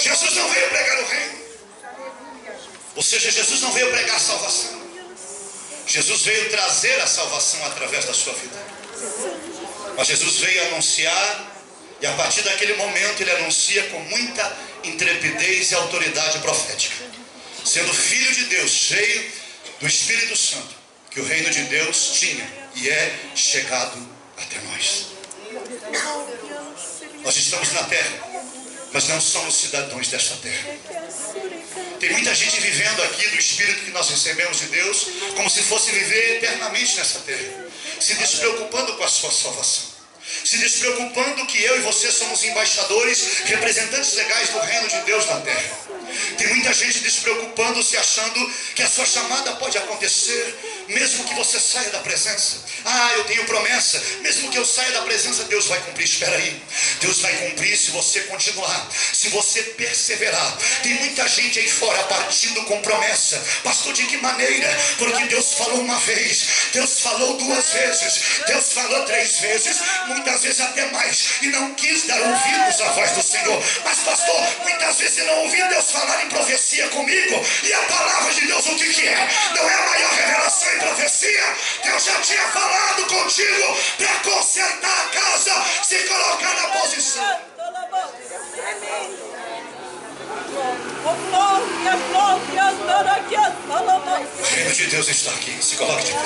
Jesus não veio pregar o reino. Ou seja, Jesus não veio pregar salvação. Jesus veio trazer a salvação através da sua vida. Mas Jesus veio anunciar, e a partir daquele momento ele anuncia com muita intrepidez e autoridade profética, sendo filho de Deus, cheio do Espírito Santo, que o reino de Deus tinha e é chegado até nós. Nós estamos na terra, mas não somos cidadãos desta terra. Tem muita gente vivendo aqui do Espírito que nós recebemos de Deus, como se fosse viver eternamente nessa terra, se despreocupando com a sua salvação, se despreocupando que eu e você somos embaixadores, representantes legais do reino de Deus na terra. Tem muita gente despreocupando-se, achando que a sua chamada pode acontecer mesmo que você saia da presença. Ah, eu tenho promessa, mesmo que eu saia da presença, Deus vai cumprir. Espera aí, Deus vai cumprir se você continuar, se você perseverar. Tem muita gente aí fora partindo com promessa. Pastor, de que maneira? Porque Deus falou uma vez, Deus falou duas vezes, Deus falou três vezes, muitas vezes até mais, e não quis dar ouvidos à voz do Senhor. Mas pastor, muitas vezes eu não ouvi Deus falar em profecia comigo. E a palavra de Deus o que é? Não é a maior revelação em profecia? Deus já tinha falado contigo para consertar a casa, se colocar na posição. O reino de Deus está aqui. Se coloque de pé.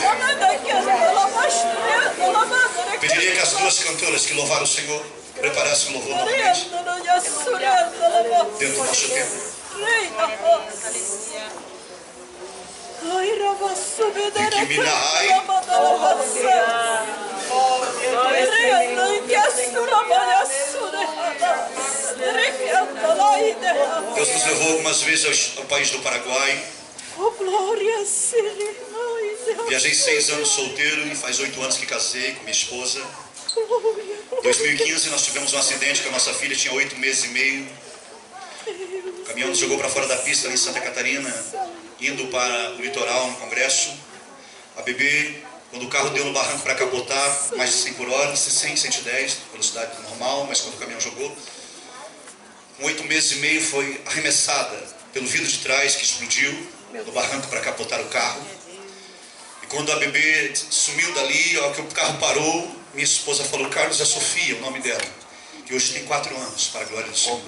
Pediria que as duas cantoras que louvaram o Senhor preparassem o louvor novamente dentro do nosso tempo. Deus nos levou algumas vezes ao país do Paraguai. Viajei 6 anos solteiro e faz 8 anos que casei com minha esposa. Em 2015 nós tivemos um acidente que a nossa filha tinha 8 meses e meio. caminhão nos jogou para fora da pista ali em Santa Catarina, indo para o litoral no congresso. A bebê, quando o carro deu no barranco para capotar, mais de 100 por hora, 100, 110, velocidade normal, mas quando o caminhão jogou, com 8 meses e meio foi arremessada pelo vidro de trás que explodiu no barranco para capotar o carro. E quando a bebê sumiu dali, ó, que o carro parou, minha esposa falou: Carlos, é Sofia, o nome dela, que hoje tem 4 anos, para a glória do Senhor.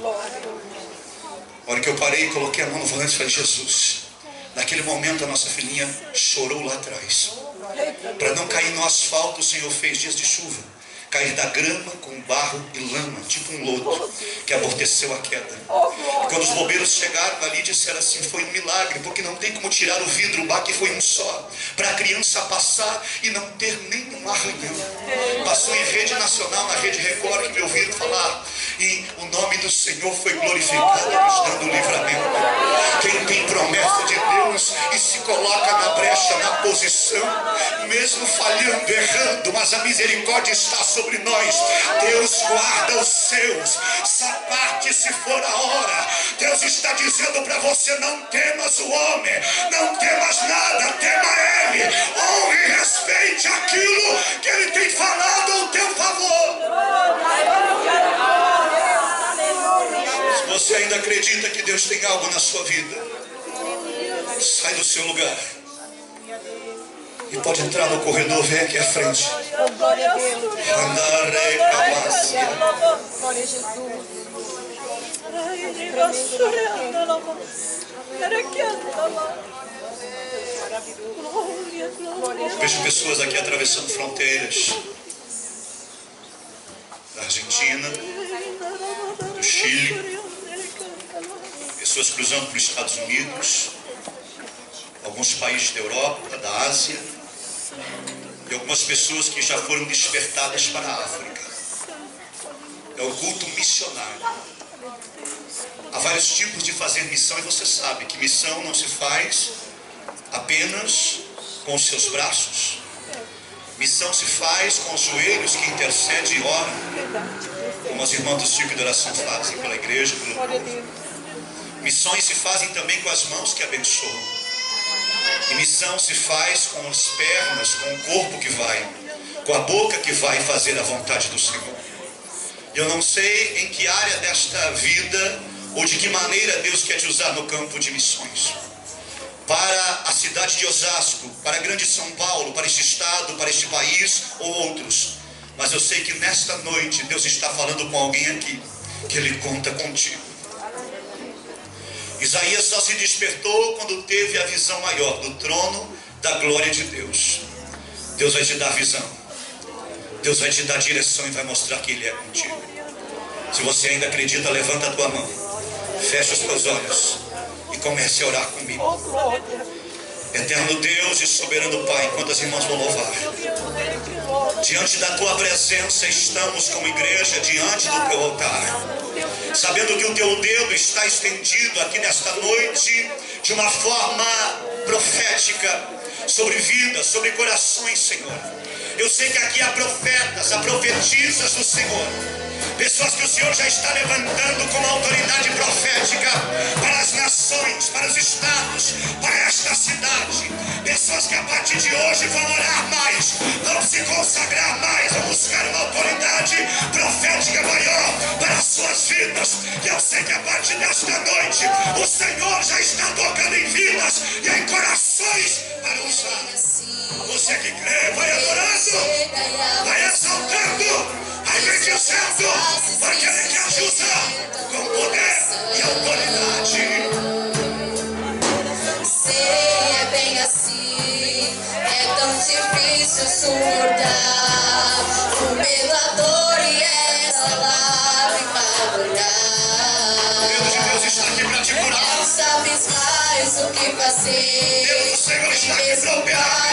A hora que eu parei e coloquei a mão no volante, falei: Jesus. Naquele momento a nossa filhinha chorou lá atrás. Para não cair no asfalto, o Senhor fez dias de chuva cair da grama com barro e lama, tipo um lodo, que amorteceu a queda. E quando os bombeiros chegaram ali, disseram assim: foi um milagre, porque não tem como tirar o vidro, o baque foi um só, para a criança passar e não ter nenhum arranhão. Passou em rede nacional, na Rede Record, que me ouviram falar, e o nome do Senhor foi glorificado, nos dando o livramento. Quem tem promessa de Deus e se coloca na brecha, na posição, mesmo falhando, errando, mas a misericórdia está sobre nós. Deus guarda os seus. Sapate se for a hora. Deus está dizendo para você: não temas o homem, não temas nada, tema Ele. Honre e respeite aquilo que Ele tem falado ao teu favor. Se você ainda acredita que Deus tem algo na sua vida, sai do seu lugar e pode entrar no corredor, vem aqui à frente. Glória a Deus. Glória a Jesus. Vejo pessoas aqui atravessando fronteiras da Argentina, do Chile, pessoas cruzando para os Estados Unidos, alguns países da Europa, da Ásia, e algumas pessoas que já foram despertadas para a África. É o culto missionário. Há vários tipos de fazer missão, e você sabe que missão não se faz apenas com os seus braços. Missão se faz com os joelhos que intercedem e oram, como as irmãs do círculo de oração fazem pela igreja, pelo povo. Missões se fazem também com as mãos que abençoam. E missão se faz com as pernas, com o corpo que vai, com a boca que vai fazer a vontade do Senhor. Eu não sei em que área desta vida ou de que maneira Deus quer te usar no campo de missões. Para a cidade de Osasco, para a grande São Paulo, para este estado, para este país ou outros. Mas eu sei que nesta noite Deus está falando com alguém aqui, que Ele conta contigo. Isaías só se despertou quando teve a visão maior do trono da glória de Deus. Deus vai te dar visão. Deus vai te dar direção e vai mostrar que Ele é contigo. Se você ainda acredita, levanta a tua mão, fecha os teus olhos e comece a orar comigo. Eterno Deus e soberano Pai, enquanto as irmãs vão louvar, diante da tua presença estamos como igreja, diante do teu altar, sabendo que o teu dedo está estendido aqui nesta noite de uma forma profética sobre vidas, sobre corações, Senhor. Eu sei que aqui há profetas, há profetisas do Senhor, pessoas que o Senhor já está levantando como autoridade profética para as nações, para os estados, para esta cidade. Pessoas que a partir de hoje vão orar mais, vão se consagrar mais, vão buscar uma autoridade profética maior para as suas vidas. E eu sei que a partir desta noite o Senhor já está tocando em vidas e em corações para usar. Você que crê, vai adorando, vai exaltando, vai bendizendo, porque Ele quer te usar com poder e autoridade. Sei, é bem assim, é tão difícil suportar o medo, a dor e essa lágrima molhar. O Deus de Deus está aqui para te curar. Não sabes mais o que fazer. Deus do Senhor está aqui para operar.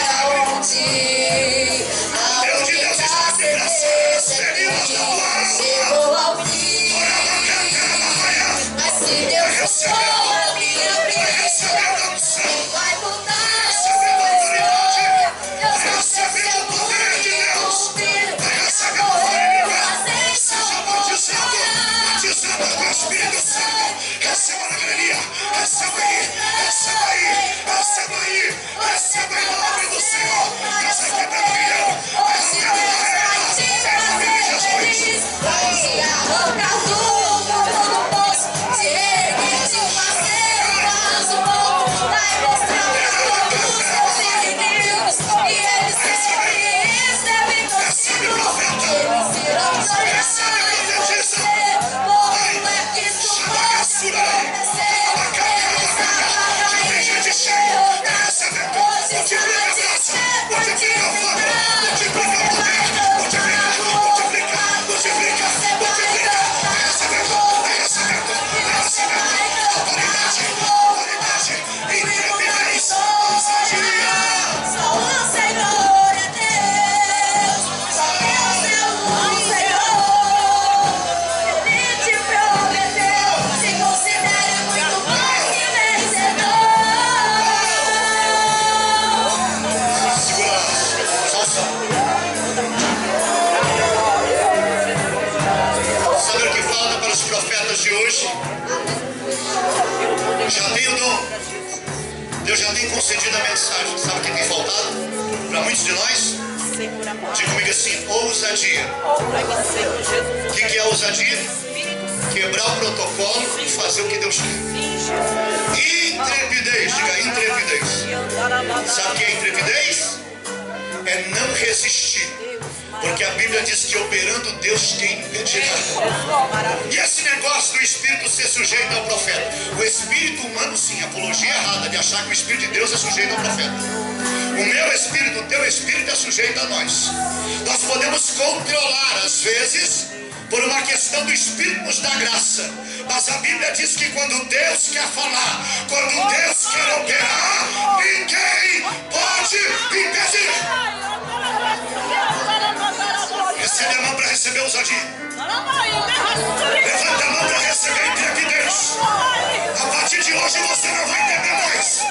A Deus de Deus está aqui para sarar as feridas da tua alma. chegou ao fim, mas se Deus for a minha vida, vai voltar. Eu só sei seu poder de Deus. Vai receber o poder de Deus. Seja batizado com o Espírito Santo. Receba a alegria. Já tem o dom. Deus já tem concedido a mensagem. Sabe o que tem faltado para muitos de nós? Diga comigo assim, ousadia. O que é ousadia? Quebrar o protocolo e fazer o que Deus quer. Intrepidez, diga intrepidez. Sabe o que é intrepidez? É não resistir. Porque a Bíblia diz que operando Deus, quem impedirá? E esse negócio do Espírito ser sujeito ao profeta? O Espírito humano, sim, apologia errada de achar que o Espírito de Deus é sujeito ao profeta. O meu Espírito, o teu Espírito é sujeito a nós. Nós podemos controlar, às vezes, por uma questão do Espírito nos dá graça. Mas a Bíblia diz que quando Deus quer falar, quando Deus quer operar, ninguém pode impedir. Recebe a mão para receber ousadia. Levanta a mão para receber intrepidez. A partir de hoje você não vai entender mais.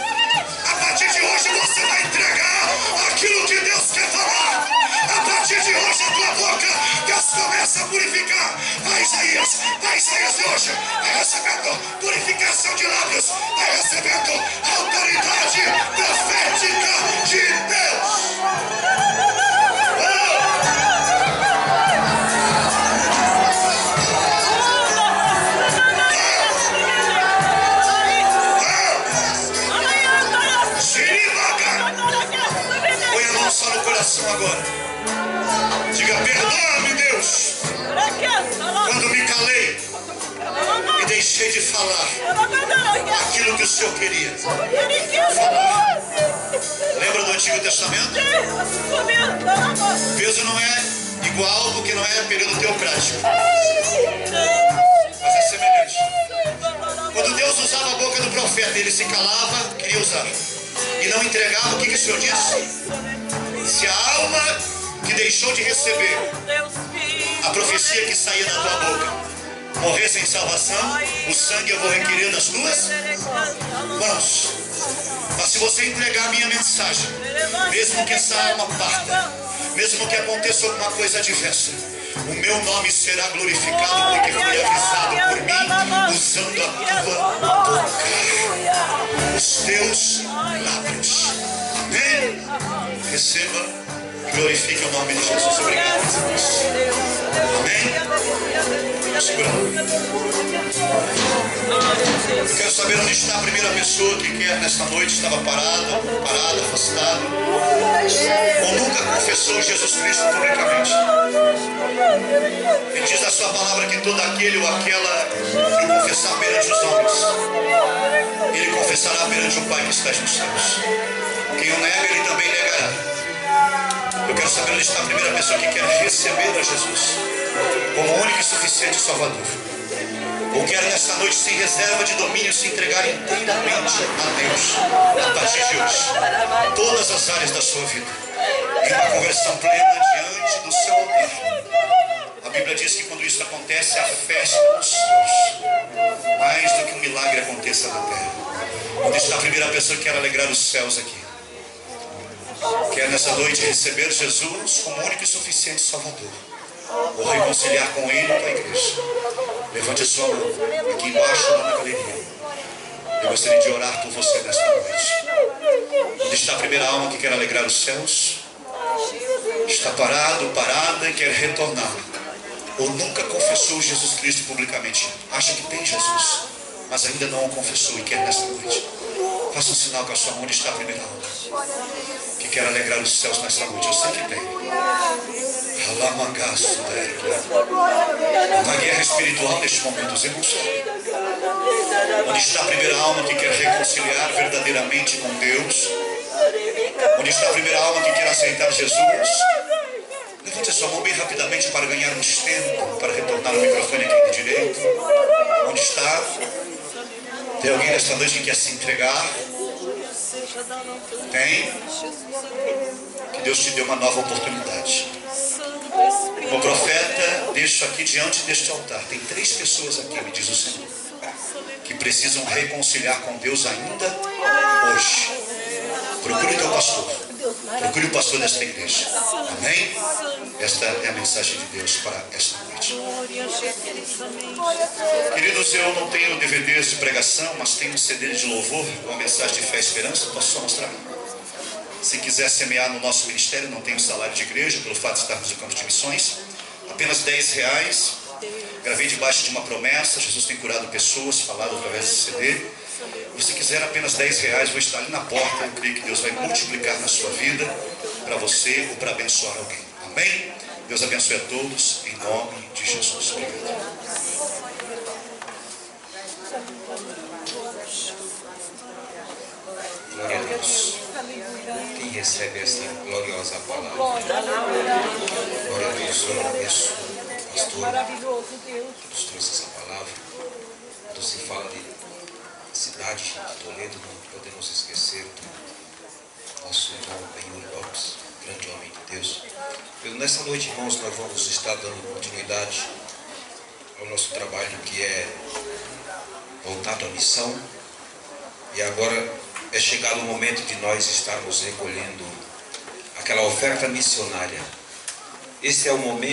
A partir de hoje você vai entregar aquilo que Deus quer falar. A partir de hoje a tua boca, Deus começa a purificar. Vai Isaías de hoje. Vai recebendo purificação de lábios. Vai recebendo autoridade profética de Deus. Só no coração agora. Diga, perdoa-me, Deus, quando me calei e deixei de falar aquilo que o Senhor queria falar. Lembra do Antigo Testamento? Peso não é igual porque não é período teocrático, mas é semelhante. Quando Deus usava a boca do profeta, ele se calava, queria usar, e não entregava. O que o Senhor disse? Se a alma que deixou de receber a profecia que saía da tua boca morrer sem salvação, o sangue eu vou requerer das tuas mãos. Mas se você entregar a minha mensagem, mesmo que essa alma parta, mesmo que aconteça alguma coisa adversa, o meu nome será glorificado porque foi avisado por mim, usando a tua boca, os teus lábios. Amém? Receba e glorifique o nome de Jesus. Obrigado. Amém? Segura. Eu quero saber onde está a primeira pessoa que quer nesta noite, estava parada, afastada, ou nunca confessou Jesus Cristo publicamente. Ele diz na sua palavra que todo aquele ou aquela que o confessar perante os homens, ele confessará perante o Pai que está nos céus. Quem o nega, ele também negará. Eu quero saber onde está a primeira pessoa que quer receber a Jesus como único e suficiente Salvador. Ou quer nesta noite, sem reserva de domínio, se entregar inteiramente a Deus, a partir de hoje, todas as áreas da sua vida, em uma conversão plena diante do seu altar. A Bíblia diz que quando isso acontece, a festa nos céus, mais do que um milagre aconteça na terra. Onde está a primeira pessoa que quer alegrar os céus aqui? Quer nessa noite receber Jesus como único e suficiente Salvador, ou reconciliar com Ele e com a igreja? Levante a sua mão aqui embaixo na galeria. Eu gostaria de orar por você nesta noite. Onde está a primeira alma que quer alegrar os céus? Está parada e quer retornar, ou nunca confessou Jesus Cristo publicamente, acha que tem Jesus, mas ainda não o confessou e quer nesta noite. Faça um sinal com a sua mão. Onde está a primeira alma que quer alegrar os céus nesta noite? Eu sei que tem. Uma guerra espiritual neste momento, os irmãos. Onde está a primeira alma que quer reconciliar verdadeiramente com Deus? Onde está a primeira alma que quer aceitar Jesus? Levante a sua mão bem rapidamente para ganharmos tempo, para retornar o microfone aqui de direito. Onde está? Tem alguém nesta noite que quer se entregar? Tem? Que Deus te dê uma nova oportunidade. Como profeta, deixo aqui diante deste altar, tem 3 pessoas aqui, me diz o Senhor, que precisam reconciliar com Deus ainda hoje. Procure o teu pastor. Procure o pastor desta igreja. Amém? Esta é a mensagem de Deus para esta noite. parte. Queridos, eu não tenho DVDs de pregação, mas tenho um CD de louvor com a mensagem de fé e esperança. Posso só mostrar? Se quiser semear no nosso ministério, não tem salário de igreja, pelo fato de estarmos no campo de missões, apenas R$10. Gravei debaixo de uma promessa, Jesus tem curado pessoas, falado através desse CD. Se quiser apenas R$10, vou estar ali na porta. Eu creio que Deus vai multiplicar na sua vida, para você ou para abençoar alguém. Amém? Deus abençoe a todos, em nome de Jesus. Obrigado. Glória a Deus. Quem recebe essa gloriosa palavra? Glória a Deus. Eu agradeço, pastor, que nos trouxe essa palavra. Quando se fala de cidade de Toledo, não podemos esquecer do nosso irmão Benhur Lopes, grande homem de Deus. Nessa noite, irmãos, nós vamos estar dando continuidade ao nosso trabalho, que é voltado à missão. E agora é chegado o momento de nós estarmos recolhendo aquela oferta missionária. Esse é o momento